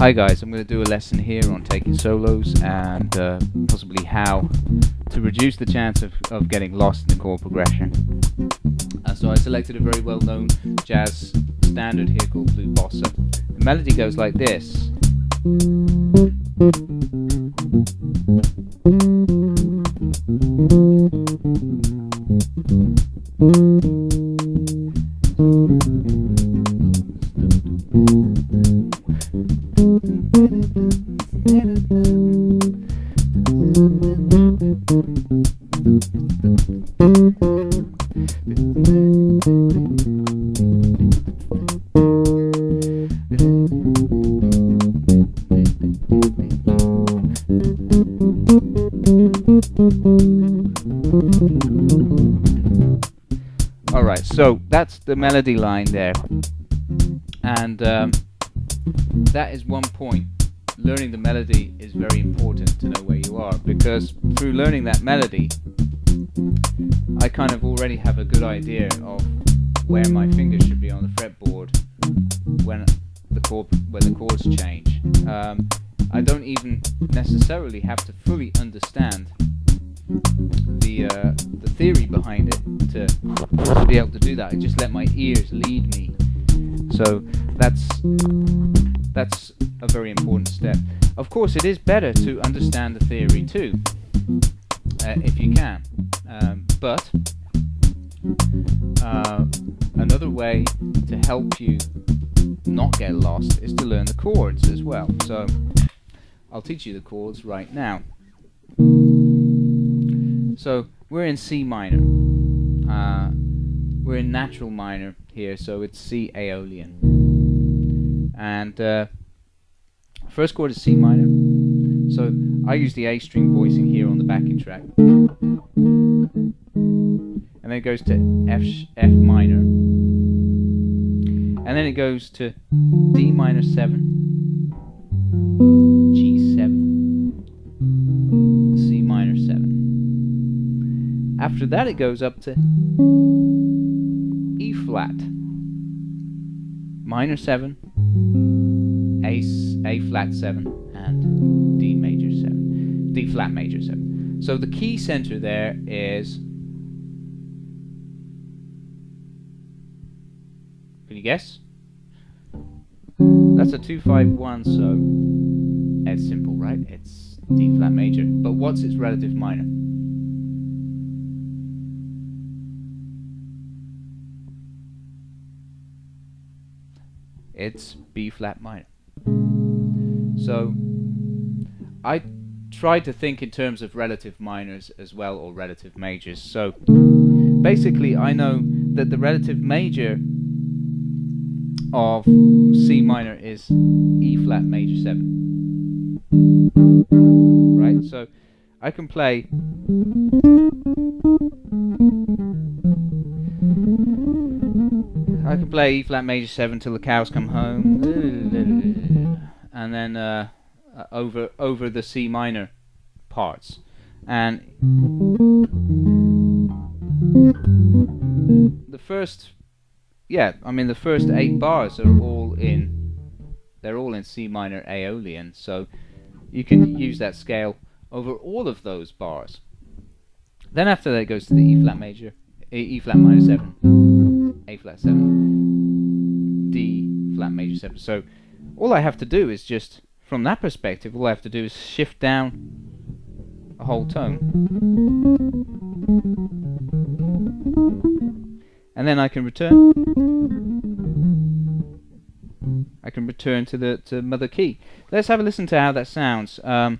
Hi guys, I'm going to do a lesson here on taking solos and possibly how to reduce the chance of getting lost in the chord progression. So I selected a very well-known jazz standard here called Bossa. The melody goes like this. Alright, so that's the melody line there, and that is one point. Learning the melody is very important to know where you are, because through learning that melody I kind of already have a good idea of where my fingers should be on the fretboard when the chords change. I don't even necessarily have to fully understand the theory behind it to be able to do that. I just let my ears lead me. So that's a very important step. Of course, it is better to understand the theory too, if you can. But another way to help you not get lost is to learn the chords as well. So I'll teach you the chords right now. So we're in C minor. We're in natural minor here, so it's C Aeolian. And first chord is C minor. So I use the A string voicing here on the backing track. And then it goes to F minor. And then it goes to D minor 7, G7, C minor 7. After that it goes up to E flat, minor 7, A flat 7, and D major 7, D flat major 7. So the key center there is, can you guess? That's a 2-5-1, so it's simple, right? It's D flat major. But what's its relative minor? It's B flat minor. So I tried to think in terms of relative minors as well, or relative majors. So basically I know that the relative major of C minor is E flat major 7. Right? So I can play E flat major 7 till the cows come home, and then over the C minor parts, and the first 8 bars are all in C minor Aeolian, so you can use that scale over all of those bars. Then after that it goes to the E flat major, E flat minor 7, A flat 7, D flat major 7. So all I have to do is just, from that perspective, all I have to do is shift down a whole tone, and then I can return. I can return to the mother key. Let's have a listen to how that sounds. And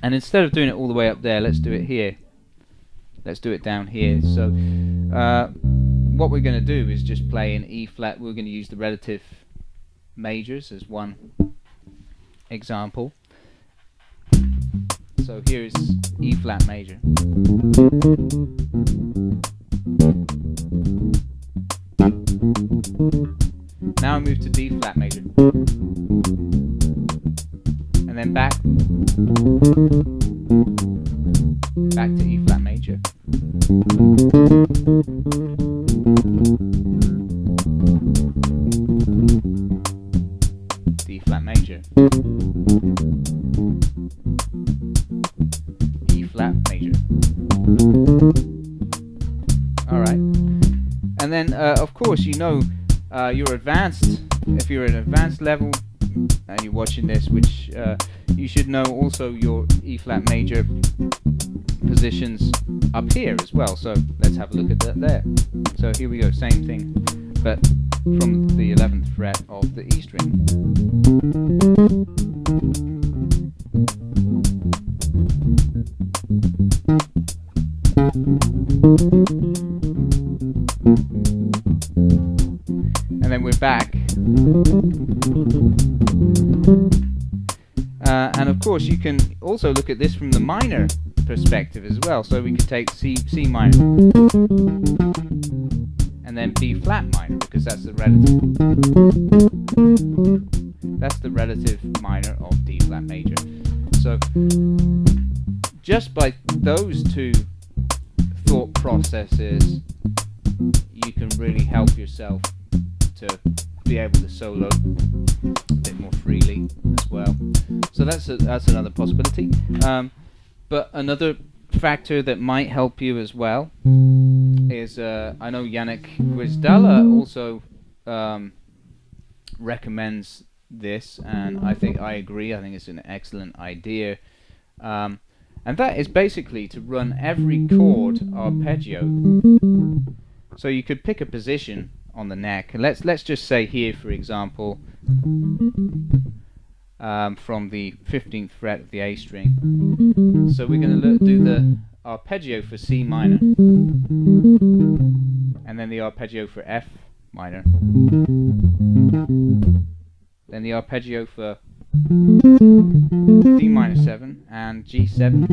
instead of doing it all the way up there, let's do it here. Let's do it down here. So what we're going to do is just play in E flat. We're going to use the relative majors as one example. So here is E flat major. Now I move to D flat major, and then back to E flat major. D flat major. E flat major. Alright. And then, of course, you know you're advanced. If you're at an advanced level and you're watching this, which you should know also your E flat major positions up here as well. So let's have a look at that there. So here we go, same thing, but from the 11th fret of the E string. And then we're back. And of course you can also look at this from the minor perspective as well. So we could take C minor and then B flat minor, because that's the relative minor of D flat major. So just by those two thought processes, you can really help yourself to be able to solo a bit more freely as well. So that's another possibility. But another factor that might help you as well is I know Yannick Gwizdala also recommends this, and I agree. I think it's an excellent idea, and that is basically to run every chord arpeggio. So you could pick a position on the neck, and let's just say here, for example, from the 15th fret of the A string. So we're going to do the arpeggio for C minor, and then the arpeggio for F minor, then the arpeggio for D minor 7 and G7.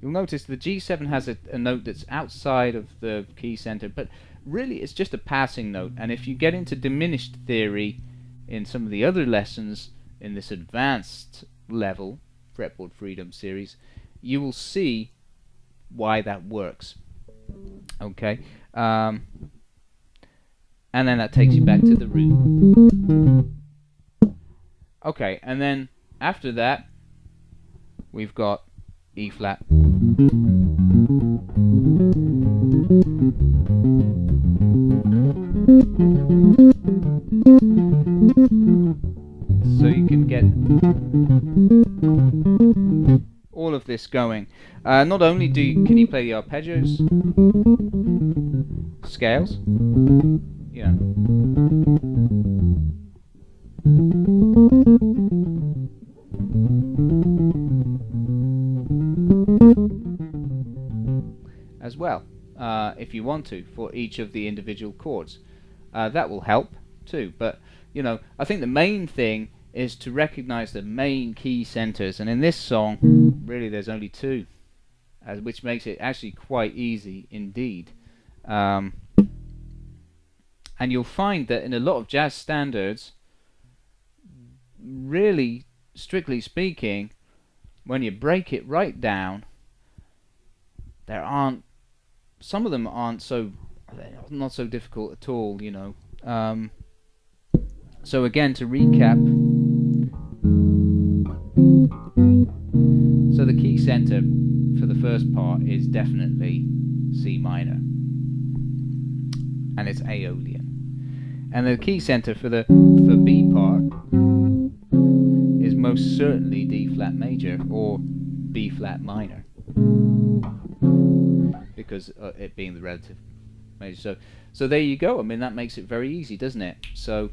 You'll notice the G7 has a note that's outside of the key center, but really it's just a passing note. And if you get into diminished theory in some of the other lessons in this advanced level Fretboard Freedom series, you will see why that works. Okay, and then that takes you back to the root. Okay, and then after that we've got E flat. So you can get all of this going. Not only can you play the arpeggios, scales, you know, as well, if you want to, for each of the individual chords. That will help too, but you know, I think the main thing is to recognize the main key centers, and in this song really there's only two, which makes it actually quite easy indeed. And you'll find that in a lot of jazz standards, really strictly speaking, when you break it right down, some of them aren't not so difficult at all, you know. So again, to recap, so the key center for the first part is definitely C minor, and it's Aeolian, and the key center for B part is most certainly D flat major or B flat minor, because it being the relative major. So there you go. I mean, that makes it very easy, doesn't it? So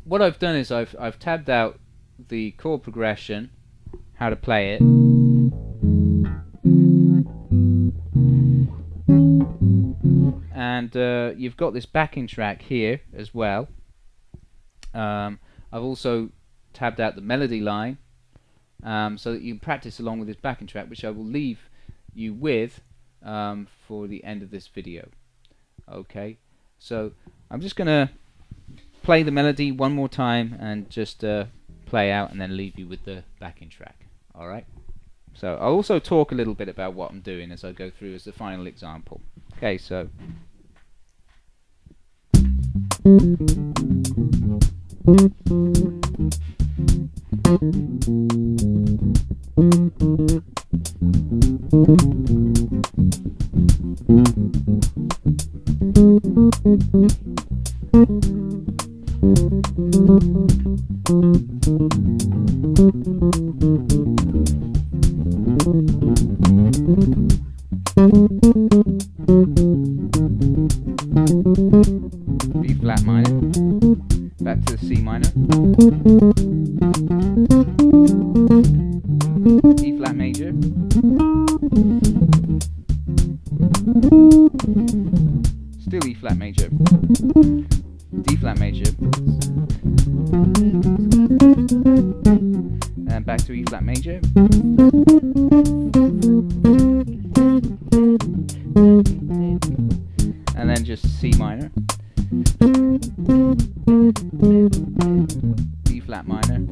what I've done is I've tabbed out the chord progression, how to play it, and you've got this backing track here as well. I've also tabbed out the melody line, so that you can practice along with this backing track, which I will leave you with for the end of this video. Okay, so I'm just gonna play the melody one more time and just play out, and then leave you with the backing track. Alright, so I'll also talk a little bit about what I'm doing as I go through as the final example. Okay, so B flat minor, back to the C minor, E flat major, still E flat major, D flat major, and back to E flat major, and then just C minor, B flat minor,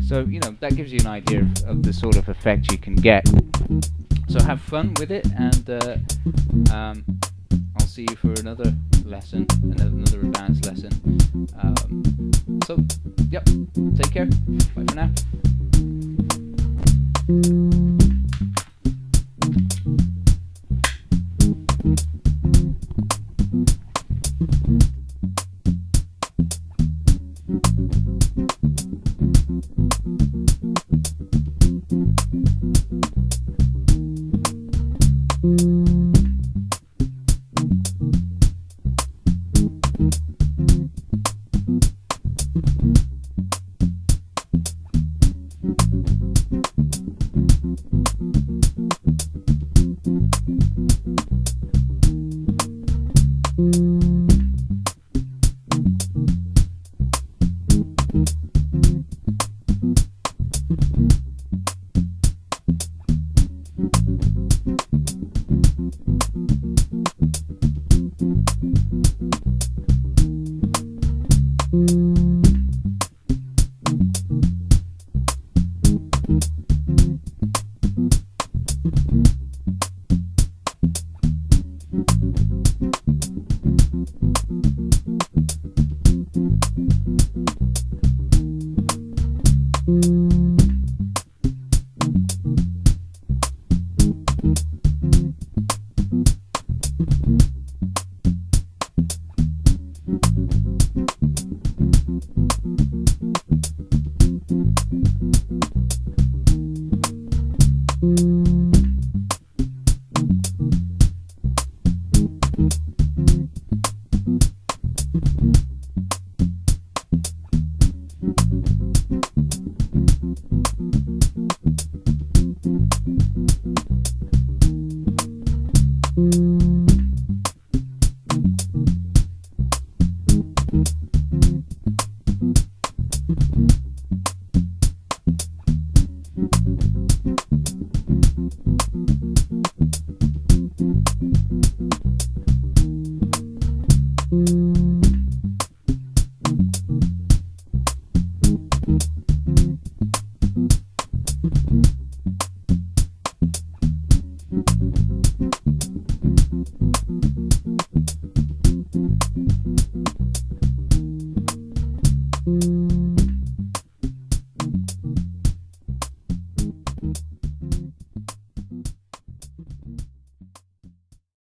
so that gives you an idea of the sort of effect you can get. So have fun with it, and I'll see you for another lesson, another advanced lesson. So yep, take care, bye for now.